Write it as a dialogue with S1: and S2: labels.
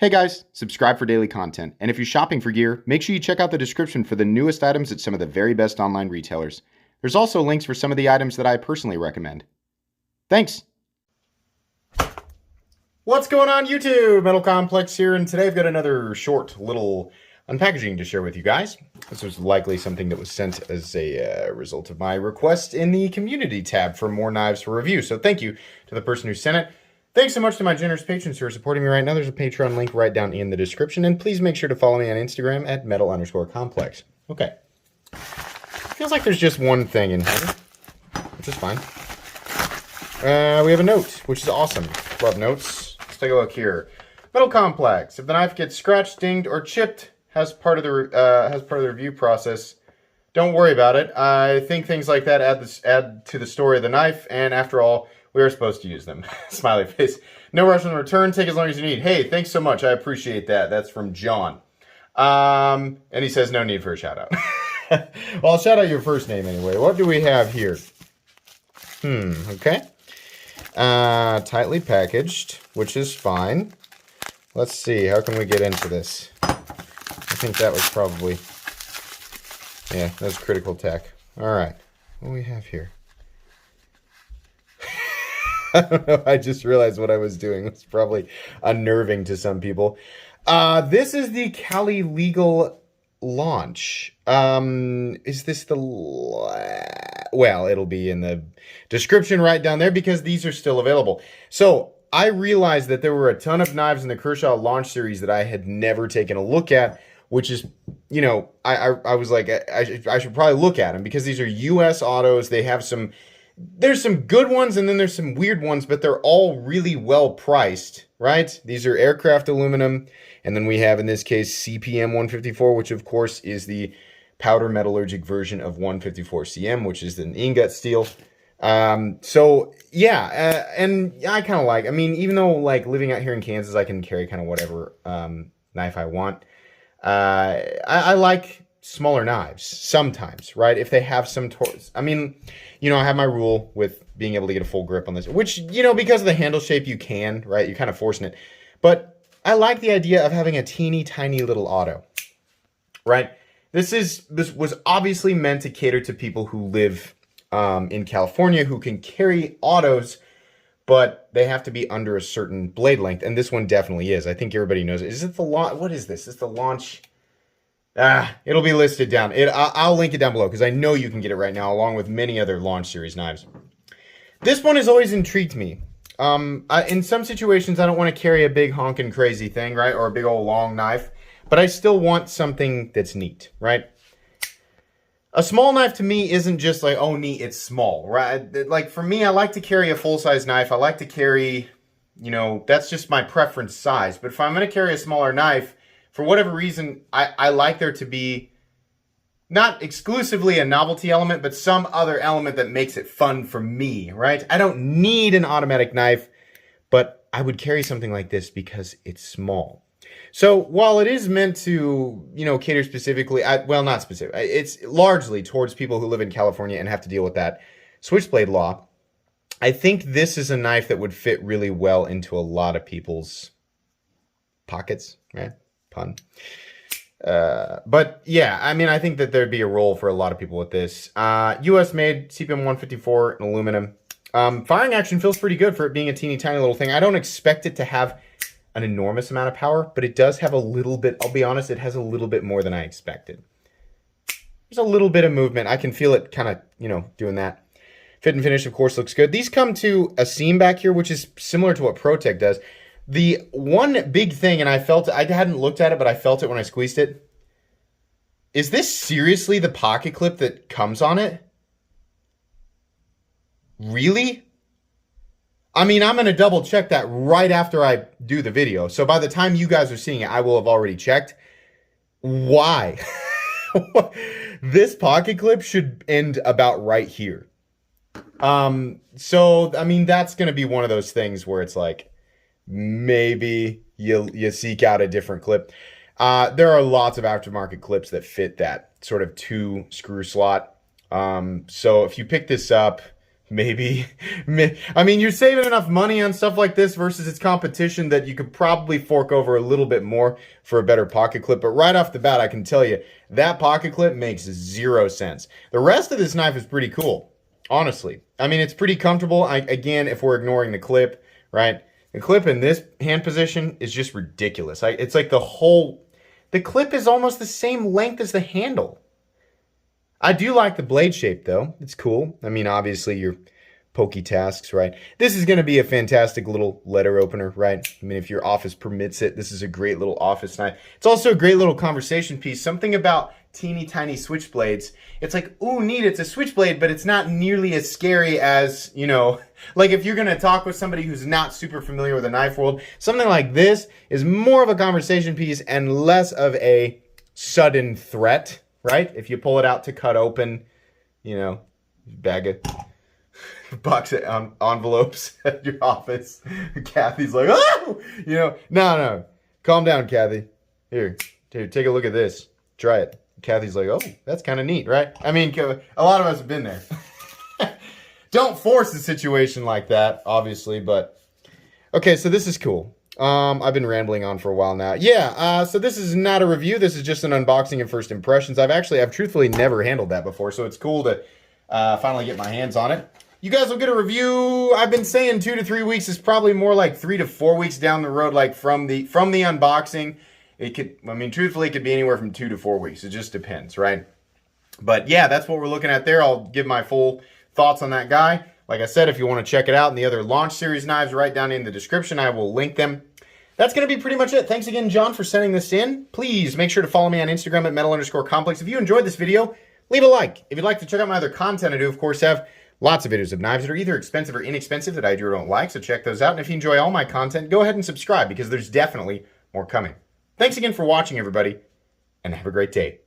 S1: Hey guys, subscribe for daily content, and if you're shopping for gear, make sure you check out the description for the newest items at some of the very best online retailers. There's also links for some of the items that I personally recommend. Thanks! What's going on YouTube? Metal Complex here, and today I've got another short little unpackaging to share with you guys. This was likely something that was sent as a result of my request in the community tab for more knives for review, so thank you to the person who sent it. Thanks so much to my generous patrons who are supporting me right now. There's a Patreon link right down in the description. And please make sure to follow me on Instagram at metal_complex. Okay. Feels like there's just one thing in here, which is fine. We have a note, which is awesome. Love notes. Let's take a look here. Metal Complex. If the knife gets scratched, dinged, or chipped as part of the review process, don't worry about it. I think things like that add to the story of the knife, and after all, we are supposed to use them. Smiley face. No rush on the return. Take as long as you need. Hey, thanks so much. I appreciate that. That's from John. And he says no need for a shout out. Well, I'll shout out your first name anyway. What do we have here? Okay. Tightly packaged, which is fine. Let's see. How can we get into this? I think that was probably... Yeah, that was critical tech. All right. What do we have here? I don't know. I just realized what I was doing. It's probably unnerving to some people. This is the Kali Legal launch. Is this the... Well, it'll be in the description right down there because these are still available. So I realized that there were a ton of knives in the Kershaw launch series that I had never taken a look at, which is, you know, I was like, I should probably look at them because these are U.S. autos. They have some... There's some good ones and then there's some weird ones, but they're all really well priced, right? These are aircraft aluminum. And then we have, in this case, CPM 154, which of course is the powder metallurgic version of 154CM, which is an ingot steel. So yeah, and I kind of like, I mean, even though like living out here in Kansas, I can carry kind of whatever knife I want. I like smaller knives sometimes, right? If they have some torque. I mean, you know, I have my rule with being able to get a full grip on this, which, you know, because of the handle shape, you can, right? You're kind of forcing it. But I like the idea of having a teeny tiny little auto, right? This was obviously meant to cater to people who live in California who can carry autos, but they have to be under a certain blade length. And this one definitely is. I think everybody knows it. Is it the launch? What is this? Is the launch? It'll be listed down. I'll link it down below because I know you can get it right now along with many other launch series knives. This one has always intrigued me. In some situations, I don't want to carry a big honking crazy thing, right? Or a big old long knife, but I still want something that's neat, right? A small knife to me isn't just like, oh, neat, it's small, right? Like for me, I like to carry a full-size knife. I like to carry, you know, that's just my preference size. But if I'm going to carry a smaller knife, for whatever reason, I like there to be not exclusively a novelty element, but some other element that makes it fun for me, right? I don't need an automatic knife, but I would carry something like this because it's small. So while it is meant to, you know, cater specifically, well, not specific, it's largely towards people who live in California and have to deal with that switchblade law, I think this is a knife that would fit really well into a lot of people's pockets, right? Pun. But yeah, I mean, I think that there'd be a role for a lot of people with this. US made, CPM 154 in aluminum. Firing action feels pretty good for it being a teeny tiny little thing. I don't expect it to have an enormous amount of power, but it does have a little bit, I'll be honest, it has a little bit more than I expected. There's a little bit of movement. I can feel it kind of, you know, doing that. Fit and finish, of course, looks good. These come to a seam back here, which is similar to what ProTech does. The one big thing, and I felt it, I hadn't looked at it, but I felt it when I squeezed it. Is this seriously the pocket clip that comes on it? Really? I mean, I'm going to double check that right after I do the video. So by the time you guys are seeing it, I will have already checked. Why? This pocket clip should end about right here. So, I mean, that's going to be one of those things where it's like, maybe you seek out a different clip. There are lots of aftermarket clips that fit that sort of 2 screw slot. So if you pick this up, Maybe. I mean, you're saving enough money on stuff like this versus its competition that you could probably fork over a little bit more for a better pocket clip. But right off the bat, I can tell you that pocket clip makes 0 sense. The rest of this knife is pretty cool, honestly. I mean, it's pretty comfortable. Again, if we're ignoring the clip, right? The clip in this hand position is just ridiculous. It's like the clip is almost the same length as the handle. I do like the blade shape, though. It's cool. I mean, obviously, your pokey tasks, right? This is going to be a fantastic little letter opener, right? I mean, if your office permits it, this is a great little office knife. It's also a great little conversation piece. Something about teeny tiny switchblades. It's like, ooh, neat, it's a switchblade, but it's not nearly as scary as, you know, like if you're going to talk with somebody who's not super familiar with the knife world, something like this is more of a conversation piece and less of a sudden threat. Right? If you pull it out to cut open, you know, bag of box of envelopes at your office. Kathy's like, oh! You know, no. Calm down, Kathy. Here, take a look at this. Try it. Kathy's like, oh, that's kind of neat, right? I mean, a lot of us have been there. Don't force a situation like that, obviously, but... Okay, so this is cool. I've been rambling on for a while now. Yeah, so this is not a review. This is just an unboxing and first impressions. I've truthfully never handled that before, so it's cool to finally get my hands on it. You guys will get a review. I've been saying 2 to 3 weeks. Is probably more like 3 to 4 weeks down the road, like from the unboxing. It could, I mean, truthfully, it could be anywhere from 2 to 4 weeks. It just depends, right? But yeah, that's what we're looking at there. I'll give my full thoughts on that guy. Like I said, if you want to check it out and the other Launch Series knives right down in the description, I will link them. That's going to be pretty much it. Thanks again, John, for sending this in. Please make sure to follow me on Instagram at metal_complex. If you enjoyed this video, leave a like. If you'd like to check out my other content, I do, of course, have lots of videos of knives that are either expensive or inexpensive that I do or don't like, so check those out. And if you enjoy all my content, go ahead and subscribe because there's definitely more coming. Thanks again for watching, everybody, and have a great day.